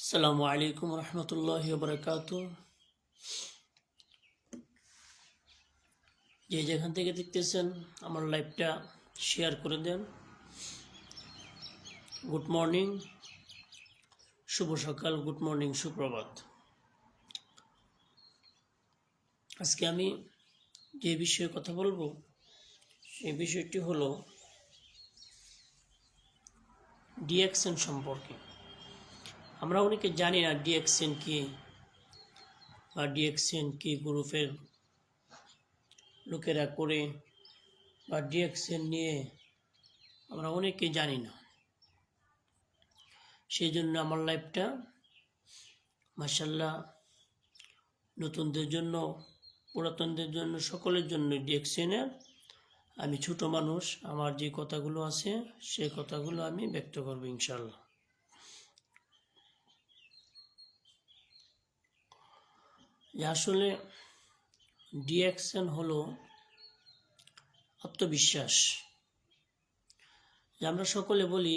আসসালামু আলাইকুম রহমতুল্লাহি বারাকাতু। যে যেখান থেকে দেখতেছেন আমার লাইভটা শেয়ার করে দেন। গুড মর্নিং, শুভ সকাল, গুড মর্নিং, সুপ্রভাত। আজকে আমি যে বিষয়ে কথা বলবো সেই বিষয়টি হলো ডিএক্সএন সম্পর্কে। আমরা অনেকে জানি না ডিএক্সএন কি বা ডিএক্সএন কি গ্রুপের লোকেরা করে বা ডিএক্সএন নিয়ে আমরা অনেকে জানি না। সেই জন্য আমার লাইভটা মাশাআল্লাহ নতুনদের জন্য, পুরাতনদের জন্য, সকলের জন্য ডিএক্সএনের আমি ছোট মানুষ, আমার যে কথাগুলো আছে সেই কথাগুলো আমি ব্যক্ত করবো ইনশাআল্লাহ। যে আসলে ডিএক্সএন হলো আত্মবিশ্বাস। যে আমরা সকলে বলি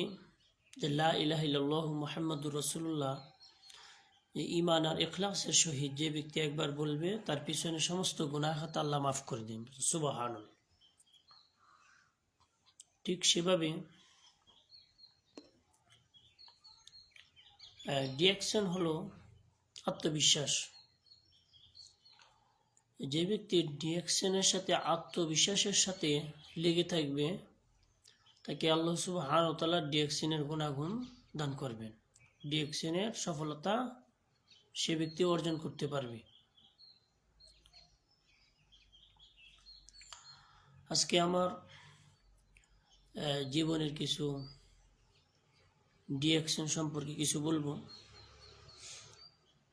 যে লা ইলাহা ইল্লাল্লাহু মুহাম্মাদুর রাসূলুল্লাহ, যে ঈমান আর ইখলাসের সহিত যে ব্যক্তি একবার বলবে তার পিছনে সমস্ত গুনাহ খাতা আল্লাহ মাফ করে দেন। সুবহানাল্লাহ। ঠিক সেভাবে ডিএক্সএন হলো আত্মবিশ্বাস। যে ব্যক্তি ডিএক্সএনের সাথে আত্মবিশ্বাসের সাথে লেগে থাকবে তাকে আল্লাহ সুবহানাহু ওয়া তাআলা ডিএক্সএনের গুণাগুণ দান করবেন। ডিএক্সএনের সফলতা সে ব্যক্তি অর্জন করতে পারবে। আজকে আমার জীবনের কিছু ডিএক্সএন সম্পর্কে কিছু বলবো।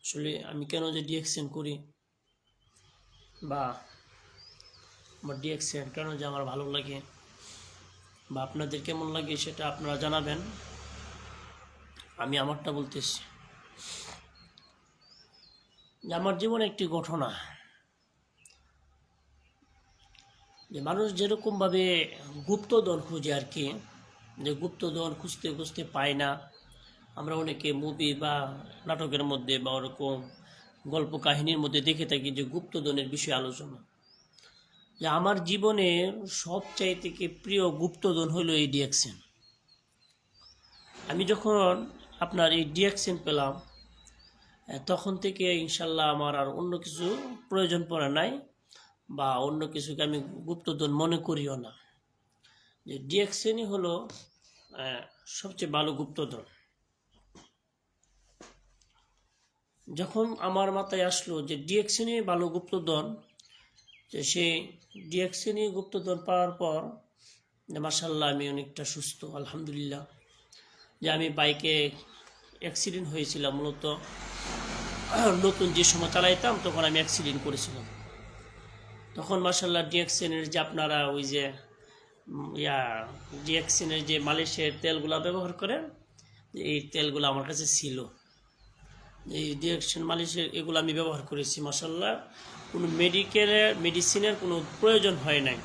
আসলে আমি কেন যে ডিএক্সএন করি বা আমার ডিএক্সএন কেন যে আমার ভালো লাগে বা আপনাদের কেমন লাগে সেটা আপনারা জানাবেন। আমি আমারটা বলতেছি যে আমার জীবনে একটি ঘটনা, যে মানুষ যেরকমভাবে গুপ্তধন খুঁজে আর কি, যে গুপ্তধন খুঁজতে খুঁজতে পায় না। আমরা অনেকে মুভি বা নাটকের মধ্যে বা ওরকম গল্প কাহিনীর মধ্যে দেখে থাকি যে গুপ্তধনের বিষয়ে আলোচনা। যে আমার জীবনের সবচাইতে থেকে প্রিয় গুপ্তধন হলো এই ডিএক্সএন। আমি যখন আপনার এই ডিএক্সএন পেলাম তখন থেকে ইনশাল্লাহ আমার আর অন্য কিছু প্রয়োজন পড়ে নাই বা অন্য কিছুকে আমি গুপ্তধন মনে করিও না। যে ডিএক্সএনই হলো সবচেয়ে ভালো গুপ্তধন। যখন আমার মাথায় আসলো যে ডিএক্সএনই ভালো গুপ্তধন, যে সেই ডিএক্সএনই গুপ্তধন পাওয়ার পর মাশাআল্লাহ আমি অনেকটা সুস্থ, আলহামদুলিল্লাহ। যে আমি বাইকে অ্যাক্সিডেন্ট হয়েছিলাম, মূলত নতুন যে সময় চালাইতাম তখন আমি অ্যাক্সিডেন্ট করেছিলাম। তখন মাশাআল্লাহ ডিএক্সএনের যে আপনারা ওই যে ডিএক্সএনের যে মালিশের তেলগুলো ব্যবহার করেন, এই তেলগুলো আমার কাছে ছিল। এই ডিএক্সএন মালিশের এগুলো আমি ব্যবহার করেছি। মাশাআল্লাহ কোনো মেডিসিনের কোনো প্রয়োজন হয় নাই।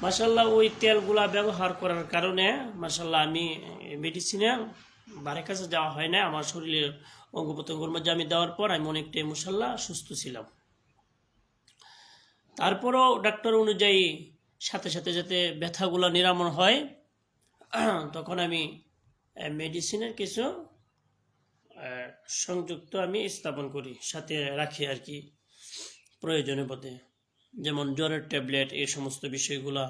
মাশাআল্লাহ ওই তেলগুলা ব্যবহার করার কারণে মাশাআল্লাহ আমি মেডিসিনের বাড়ির কাছে যাওয়া হয় না। আমার শরীরের অঙ্গ প্রত্যঙ্গের মধ্যে আমি দেওয়ার পর আমি অনেকটাই মাশাআল্লাহ সুস্থ ছিলাম। তারপরও ডাক্তার অনুযায়ী সাথে সাথে যাতে ব্যথাগুলো নিরাময় হয় তখন আমি মেডিসিনের কিছু সংযুক্ত আমি স্থাপন করি, সাথে রাখি আর কি প্রয়োজনে পথে, যেমন জ্বরের ট্যাবলেট, এই সমস্ত বিষয়গুলা,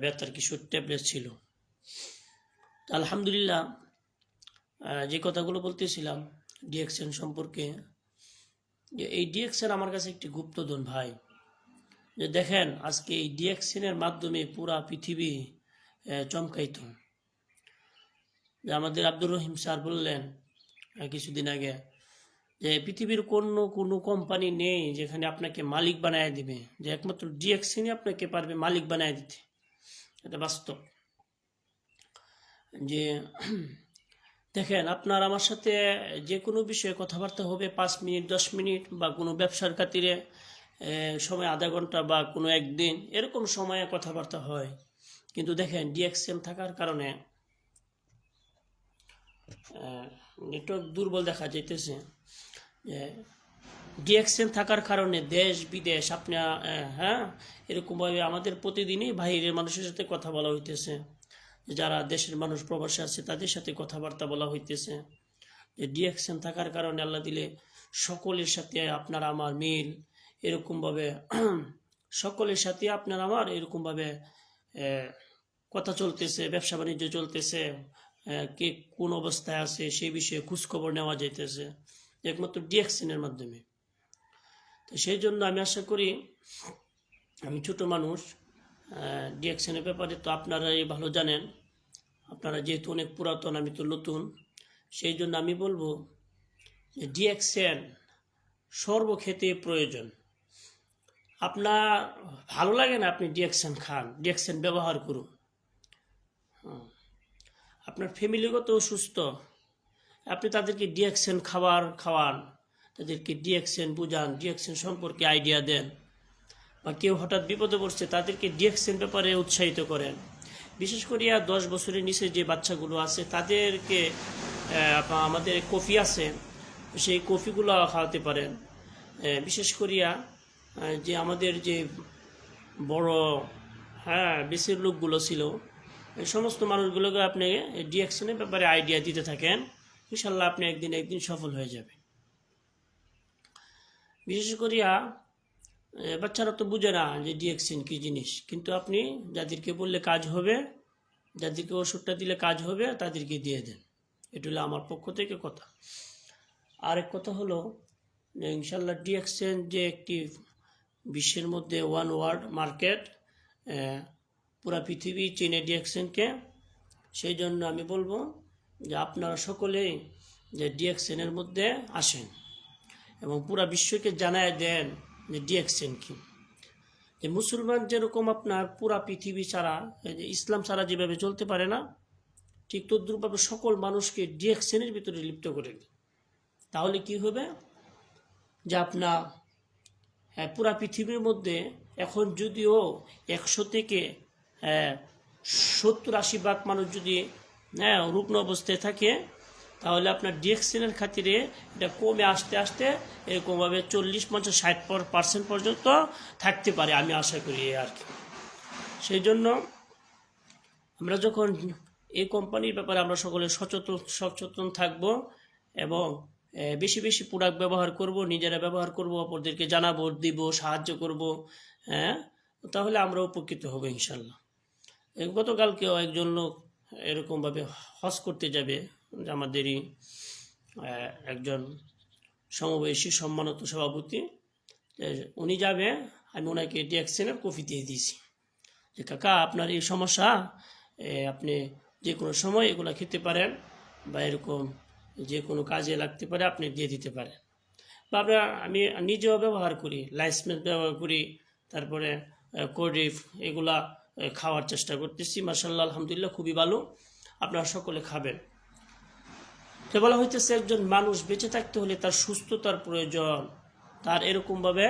ব্যথার কিছু ট্যাবলেট ছিল। আলহামদুলিল্লাহ, যে কথাগুলো বলতেছিলাম ডিএক্সএন সম্পর্কে, যে এই ডিএক্সএন আমার কাছে একটি গুপ্তধন ভাই। যে দেখেন আজকে এই ডিএক্সএনের মাধ্যমে পুরা পৃথিবী চমকাইত। যে আমাদের আব্দুর রহিম স্যার বললেন কিছুদিন আগে যে পৃথিবীর কোনো কোম্পানি নেই যেখানে আপনাকে মালিক বানায় দিবে, যে একমাত্র ডিএক্সএনই আপনাকে পারবে মালিক বানায় দিতে। এটা বাস্তব। যে দেখেন আপনার আমার সাথে যে কোনো বিষয়ে কথাবার্তা হবে 5 মিনিট 10 মিনিট বা কোনো ব্যবসার খাতিরে সময় আধা ঘন্টা বা কোনো একদিন, এরকম সময়ে কথাবার্তা হয়। কিন্তু দেখেন ডিএক্সএন থাকার কারণে নেটওয়ার্ক দুর্বল দেখা যাইতেছে। যে ডিএক্সএন থাকার কারণে দেশ বিদেশ আপনার হ্যাঁ এরকমভাবে আমাদের প্রতিদিনই বাইরের মানুষের সাথে কথা বলা হইতেছে, যারা দেশের মানুষ প্রবাসে আছে তাদের সাথে কথাবার্তা বলা হইতেছে। যে ডিএক্সএন থাকার কারণে আল্লাহ দিলে সকলের সাথে আপনার আমার মিল এরকমভাবে সকলের সাথে আপনার আমার এরকমভাবে কথা চলতেছে, ব্যবসা বাণিজ্য চলতেছে, কে কোন অবস্থায় আছে সেই বিষয়ে খোঁজখবর নেওয়া যাইতেছে একমাত্র ডিএক্সএনের মাধ্যমে। তো সেই জন্য আমি আশা করি, আমি ছোট মানুষ, ডিএক্সএনের ব্যাপারে তো আপনারাই ভালো জানেন, আপনারা যেহেতু অনেক পুরাতন, আমি তো নতুন, সেই জন্য আমি বলবো যে ডিএক্সএন সর্বক্ষেত্রে প্রয়োজন। আপনার ভালো লাগে না আপনি ডিএক্সএন খান, ডিএক্সএন ব্যবহার করুন। আপনার ফ্যামিলিগত অসুস্থ, আপনি তাদেরকে ডিএক্সএন খাওয়ান, তাদেরকে ডিএক্সএন বুঝান, ডিএক্সএন সম্পর্কে আইডিয়া দেন। বা কেউ হঠাৎ বিপদে পড়ছে তাদেরকে ডিএক্সএন ব্যাপারে উৎসাহিত করেন। বিশেষ করে 10 বছরের নিচে যে বাচ্চাগুলো আছে তাদেরকে আমাদের কফি আছে, সেই কফিগুলো খাওয়াতে পারেন। বিশেষ করিয়া যে আমাদের যে বড় বেশির লোকগুলো ছিল, এই সমস্ত মানুষগুলোকে আপনি ডিএক্সএনের ব্যাপারে আইডিয়া দিতে থাকেন, ইনশাল্লাহ আপনি একদিন সফল হয়ে যাবেন। বিশেষ করিয়া বাচ্চারা তো বুঝে না যে ডিএক্সএন কী জিনিস, কিন্তু আপনি যাদেরকে বললে কাজ হবে, যাদেরকে ওষুধটা দিলে কাজ হবে, তাদেরকে দিয়ে দেন। এটা হলো আমার পক্ষ থেকে কথা। আরেক কথা হলো যে ইনশাল্লাহ ডিএক্সএন যে একটি বিশ্বের মধ্যে ওয়ান ওয়ার্ল্ড মার্কেট, পুরা পৃথিবী চেনে ডিএক্সএনকে। সেই জন্য আমি বলবো যে আপনারা সকলেই যে ডিএক্সএনের মধ্যে আসেন এবং পুরা বিশ্বকে জানায় দেন যে ডিএক্সএন কি। যে মুসলমান যেরকম আপনার পুরা পৃথিবী ছাড়া, ইসলাম ছাড়া যেভাবে চলতে পারে না, ঠিক তদ্রূপভাবে সকল মানুষকে ডিএক্সএনের ভিতরে লিপ্ত করে দিন। তাহলে কি হবে যে আপনার পুরা পৃথিবীর মধ্যে এখন যদিও 100 থেকে 70-80 ভাগ মানুষ যদি রুগ্ন অবস্থায় থাকে, তাহলে আপনার ডিএক্সএনের খাতিরে এটা কমে আস্তে আস্তে এরকমভাবে 40-50-60% পর্যন্ত থাকতে পারে, আমি আশা করি আর কি। সেই জন্য আমরা যখন এই কোম্পানির ব্যাপারে আমরা সকলে সচেতন থাকব এবং বেশি বেশি প্রোডাক্ট ব্যবহার করব, নিজেরা ব্যবহার করব, অপরদেরকে জানাবো, দিব, সাহায্য করব, তাহলে আমরা উপকৃত হব ইনশাল্লাহ। গতকালকেও একজন লোক এরকমভাবে হজ করতে যাবে, আমাদেরই একজন সমবয়সী সম্মানিত সভাপতি, উনি যাবে, আমি ওনাকে ডিএক্সএনের কফি দিয়ে দিয়েছি যে কাকা আপনার এই সমস্যা, আপনি যে কোনো সময় এগুলো খেতে পারেন বা এরকম যে কোনো কাজে লাগতে পারে, আপনি দিয়ে দিতে পারেন। বা আমি নিজেও ব্যবহার করি, লাইসমেন্ট ব্যবহার করি, তারপরে কোডিফ, এগুলা খাওয়ার চেষ্টা করতেছি। মাশাআল্লাহ আলহামদুলিল্লাহ খুবই ভালো, আপনারা সকলে খাবেন। তো বলা হইতেছে একজন মানুষ বেঁচে থাকতে হলে তার সুস্থতার প্রয়োজন, তার এরকমভাবে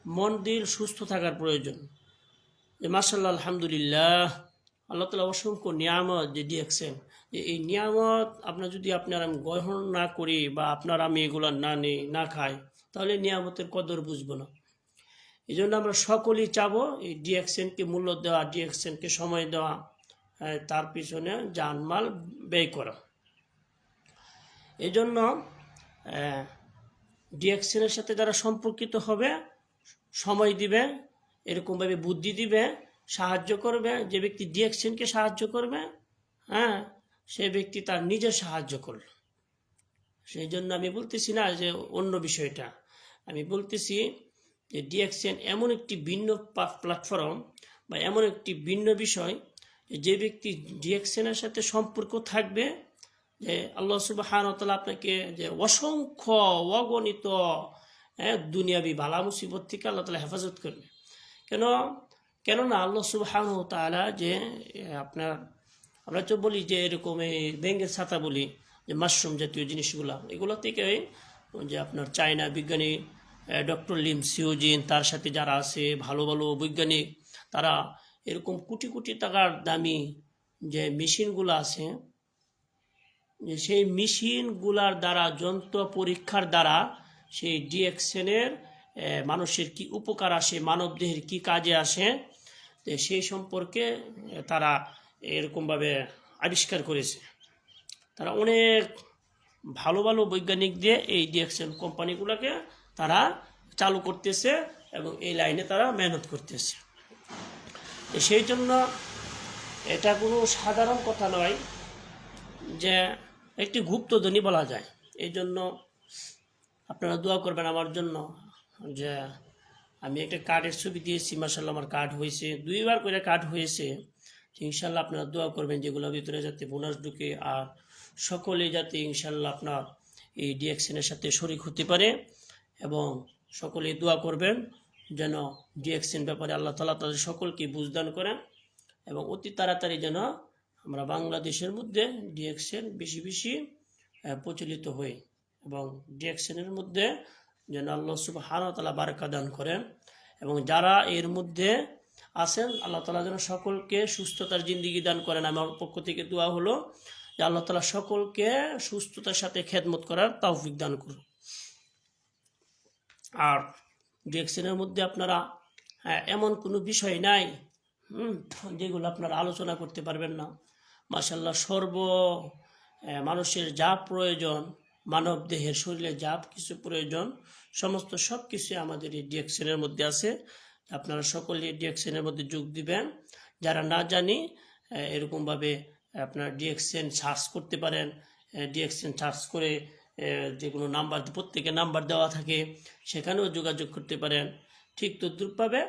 মন দিল সুস্থ থাকার প্রয়োজন। যে মাশাআল্লাহ আলহামদুলিল্লাহ, আল্লাহ তাআলা অসংখ্য নিয়ামত যে দিয়েছেন, যে এই নিয়ামত আপনার যদি আপনার আমি গ্রহণ না করি বা আপনার আমি এগুলো না নিই, না খাই, তাহলে নিয়ামতের কদর বুঝবো না। এই জন্য আমরা সকলেই চাবো এই ডিএক্সএনকে মূল্য দেওয়া, ডিএক্সএনকে সময় দেওয়া, তার পিছনে জানমাল ব্যয় করা। এই জন্য ডিএক্সএনের সাথে যারা সম্পর্কিত হবে, সময় দিবে, এরকমভাবে বুদ্ধি দিবে, সাহায্য করবে, যে ব্যক্তি ডিএক্সএনকে সাহায্য করবে, সে ব্যক্তি তার নিজের সাহায্য করল। সেই জন্য আমি বলতেছি না যে অন্য বিষয়টা, আমি বলতেছি যে ডিএক্সএন এমন একটি ভিন্ন প্ল্যাটফর্ম বা এমন একটি ভিন্ন বিষয়, যে ব্যক্তি ডিএক্সএনের সাথে সম্পর্ক থাকবে, যে আল্লাহ সুবহানাহু ওয়া তাআলা আপনাকে যে অসংখ্য অগণিত দুনিয়াবি বালা মুসিবত থেকে আল্লাহ তাআলা হেফাজত করবে। কেননা আল্লাহ সুবহানাহু ওয়া তাআলা যে আপনার, আমরা তো বলি যে এরকম এই ব্যাঙের ছাতা বলি, যে মাশরুম জাতীয় জিনিসগুলো, এগুলো থেকে যে আপনার চায়না বিজ্ঞানী ডক্টর লিম সিওজিন, তার সাথে যারা আছে ভালো ভালো বৈজ্ঞানিক, তারা এরকম কোটি কোটি টাকার দামি যে মেশিনগুলো আছে, যে সেই মেশিনগুলার দ্বারা, যন্ত্র পরীক্ষার দ্বারা সেই ডিএক্সেনের মানুষের কি উপকার আসে, মানবদেহের কি কাজে আসে, তো সেই সম্পর্কে তারা এরকমভাবে আবিষ্কার করেছে। তারা অনেক ভালো ভালো বৈজ্ঞানিক দিয়ে এই ডিএক্সেন কোম্পানিগুলোকে তারা চালু করতেছে এবং এই লাইনে তারা মেহনত করতেছে। সেই জন্য এটা কোনো সাধারণ কথা নয়, যে একটি গুপ্তধনী বলা যায়। এই জন্য আপনারা দোয়া করবেন আমার জন্য, যে আমি একটা কার্ডের ছবি দিয়েছি, মাশাআল্লাহ আমার কার্ড হয়েছে, 2বার করে কার্ড হয়েছে। ইনশাল্লাহ আপনারা দোয়া করবেন যেগুলোর ভিতরে যাতে বোনাস ঢুকে, আর সকলে যাতে ইনশাল্লাহ আপনার এই ডিএক্সেনের সাথে শরিক হতে পারে, এবং সকলে দোয়া করবেন যেন ডিএক্সেন ব্যাপারে আল্লাহ তাআলা তাদের সকলকে বুঝদান করেন, এবং অতি তাড়াতাড়ি যেন আমরা বাংলাদেশের মধ্যে ডিএক্সেন বেশি বেশি প্রচলিত হই, এবং ডিএক্সেনের মধ্যে যেন আল্লাহ সুবহানাহু ওয়া তাআলা বারাকা দান করেন, এবং যারা এর মধ্যে আছেন আল্লাহ তাআলা যেন সকলকে সুস্থতার জিন্দেগি দান করেন। আমার পক্ষ থেকে দোয়া হলো যে আল্লাহ তাআলা সকলকে সুস্থতার সাথে খেদমত করার তৌফিক দান করুন। আর ডিএক্সেনের মধ্যে আপনারা এমন কোনো বিষয় নাই যেগুলো আপনারা আলোচনা করতে পারবেন না। মাশাআল্লাহ মানুষের যা প্রয়োজন, মানব দেহের শরীরে যা কিছু প্রয়োজন, সমস্ত সব কিছু আমাদের এই ডিএক্সেনের মধ্যে আছে। আপনারা সকলে ডিএক্সেনের মধ্যে যোগ দিবেন। যারা না জানি এরকমভাবে আপনারা ডিএক্সেন সার্চ করতে পারেন। ডিএক্সেন সার্চ করে যে কোনো নাম্বার, প্রত্যেকের নাম্বার দেওয়া থাকে, সেখানেও যোগাযোগ করতে পারেন। ঠিক তদ্রূপভাবে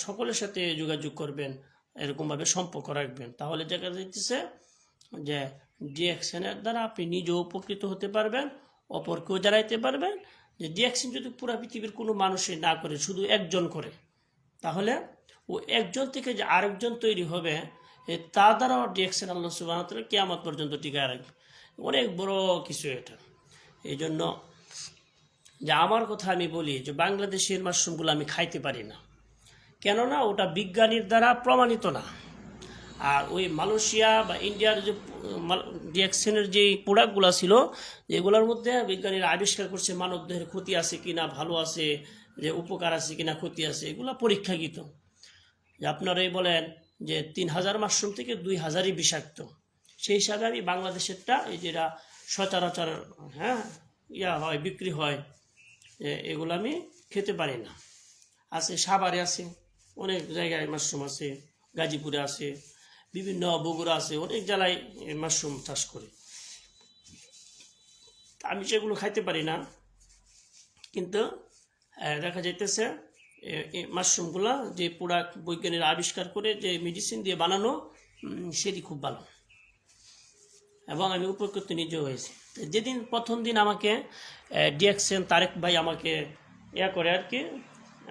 সকলের সাথে যোগাযোগ করবেন, এরকমভাবে সম্পর্ক রাখবেন। তাহলে দেখা যাইতেছে যে ডিএক্সেনের দ্বারা আপনি নিজেও উপকৃত হতে পারবেন, অপরকেও জানাইতে পারবেন। যে ডিএক্সেন যদি পুরো পৃথিবীর কোনো মানুষই না করে, শুধু একজন করে, তাহলে ও একজন থেকে যে আরেকজন তৈরি হবে, তা দ্বারাও ডিএক্সেন আল্লাহ সুবহানাহু ওয়া তাআলা কিয়ামত পর্যন্ত টিকায় রাখবে। অনেক বড় কিছু এটা। এই জন্য যে আমার কথা আমি বলি যে বাংলাদেশের মাশরুমগুলো আমি খাইতে পারি না, কেননা ওটা বিজ্ঞানীর দ্বারা প্রমাণিত না। আর ওই মালয়েশিয়া বা ইন্ডিয়ার যে ডিএক্সেনের যে প্রোডাক্টগুলো ছিল, এগুলোর মধ্যে বিজ্ঞানীরা আবিষ্কার করছে মানবদেহের ক্ষতি আছে কিনা, ভালো আছে, যে উপকার আছে কিনা, ক্ষতি আছে, এগুলো পরীক্ষাকৃত। যে আপনারাই বলেন যে 3000 মাশরুম থেকে 2000ই বিষাক্ত, সেই হিসাবে আমি বাংলাদেশেরটা, এই যেটা সচরাচর হয়, বিক্রি হয়, এগুলো আমি খেতে পারি না। আছে সাভারে আছে, অনেক জায়গায় মাশরুম আছে, গাজীপুরে আছে, বিভিন্ন বগুড়া আছে, অনেক জেলায় মাশরুম চাষ করে। আমি সেগুলো খাইতে পারি না, কিন্তু দেখা যাইতেছে এই মাশরুমগুলা যে প্রোডাক্ট বৈজ্ঞানিকরা আবিষ্কার করে যে মেডিসিন দিয়ে বানানো, সেটি খুব ভালো, এবং আমি উপকৃত নিজেও হয়েছি। যেদিন প্রথম দিন আমাকে ডিএক্সেন তারেক ভাই আমাকে করে আর কি,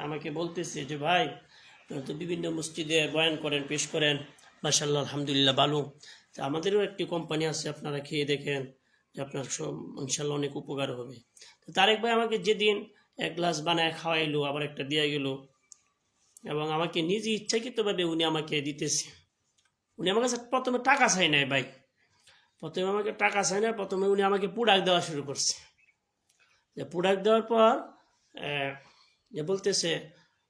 আমাকে বলতেছে যে ভাই তো বিভিন্ন মসজিদে বয়ান করেন, পেশ করেন, মাশাআল্লাহ আলহামদুলিল্লাহ ভালো, তো আমাদেরও একটি কোম্পানি আছে, আপনারা খেয়ে দেখেন, যে আপনার ইনশাল্লাহ অনেক উপকার হবে। তো তারেক ভাই আমাকে যেদিন 1 গ্লাস বানায় খাওয়াইলো, আবার একটা দিয়ে গেল, এবং আমাকে নিজে ইচ্ছাকৃতভাবে উনি আমাকে দিতেছে। উনি আমার কাছে প্রথমে টাকা চাই নাই ভাই, প্রথমে আমাকে টাকা চাই না, প্রথমে উনি আমাকে প্রোডাক্ট দেওয়া শুরু করছে। যে প্রোডাক্ট দেওয়ার পর যে বলতেছে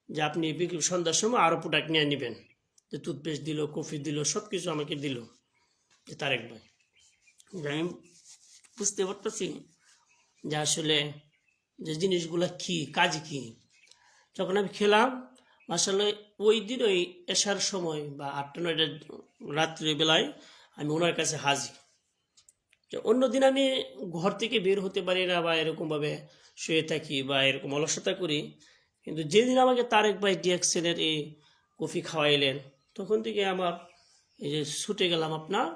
যে আপনি সন্ধ্যার সময় আরও প্রোডাক্ট নিয়ে নেবেন। যে টুথপেস্ট দিল, কফি দিল, সব কিছু আমাকে দিল যে তারেক ভাই। আমি বুঝতে পারতেছি যে আসলে যে জিনিসগুলো কি কাজ কি। যখন আমি খেলাম, মাশাআল্লাহ ওই দিন ওই এশার সময় বা 8টা-9টা রাত্রিবেলায় আমি ওনার কাছে হাজির। যে অন্যদিন আমি ঘর থেকে বের হতে পারি না, বা এরকমভাবে শুয়ে থাকি, বা এরকম অলসতা করি, কিন্তু যেদিন আমাকে তারেক ভাই ডিএক্সেনের এই কফি খাওয়াইলেন, তখন থেকে আমার এই যে ছুটে গেলাম আপনার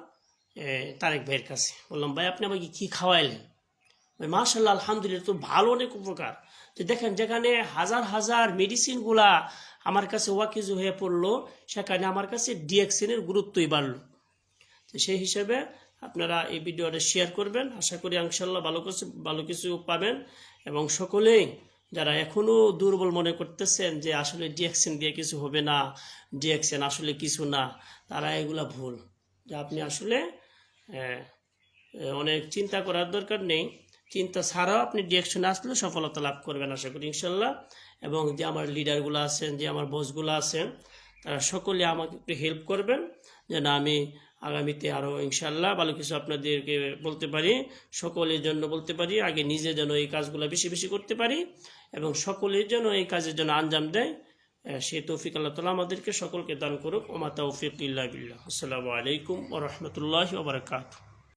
তারেক ভাইয়ের কাছে। বললাম ভাই আপনি আমাকে কী খাওয়াইলেন? ভাই মাশাআল্লাহ আলহামদুলিল্লাহ, তো ভালো, অনেক উপকার। যে দেখেন, যেখানে হাজার হাজার মেডিসিনগুলা আমার কাছে ওয়াকিজ হয়ে পড়লো, সেখানে আমার কাছে ডিএক্সেনের গুরুত্বই বাড়লো। তো সেই হিসাবে আপনারা এই ভিডিওটা শেয়ার করবেন, আশা করি ইনশাআল্লাহ ভালো কিছু পাবেন। এবং সকলেই যারা এখনও দুর্বল মনে করতেছেন যে আসলে ডিএক্সেন দিয়ে কিছু হবে না, ডিএক্সেন আসলে কিছু না, তারা এগুলা ভুল। যে আপনি আসলে অনেক চিন্তা করার দরকার নেই, চিন্তা ছাড়াও আপনি ডিরেকশনে আসলে সফলতা লাভ করবেন আশা করি ইনশাল্লাহ। এবং যে আমার লিডারগুলো আছেন, যে আমার বসগুলো আছেন, তারা সকলে আমাকে একটু হেল্প করবেন যেন আমি আগামীতে আরও ইনশাল্লাহ ভালো কিছু আপনাদেরকে বলতে পারি, সকলের জন্য বলতে পারি। আগে নিজে যেন এই কাজগুলো বেশি বেশি করতে পারি এবং সকলের জন্য এই কাজের জন্য আঞ্জাম দেয়, সে তৌফিক আল্লাহ তাআলা আমাদেরকে সকলকে দান করুক। ওমা তাওফিক ইল্লা বিল্লাহ। আসসালামু আলাইকুম ওয়া রাহমাতুল্লাহি ওয়া বারাকাতুহু।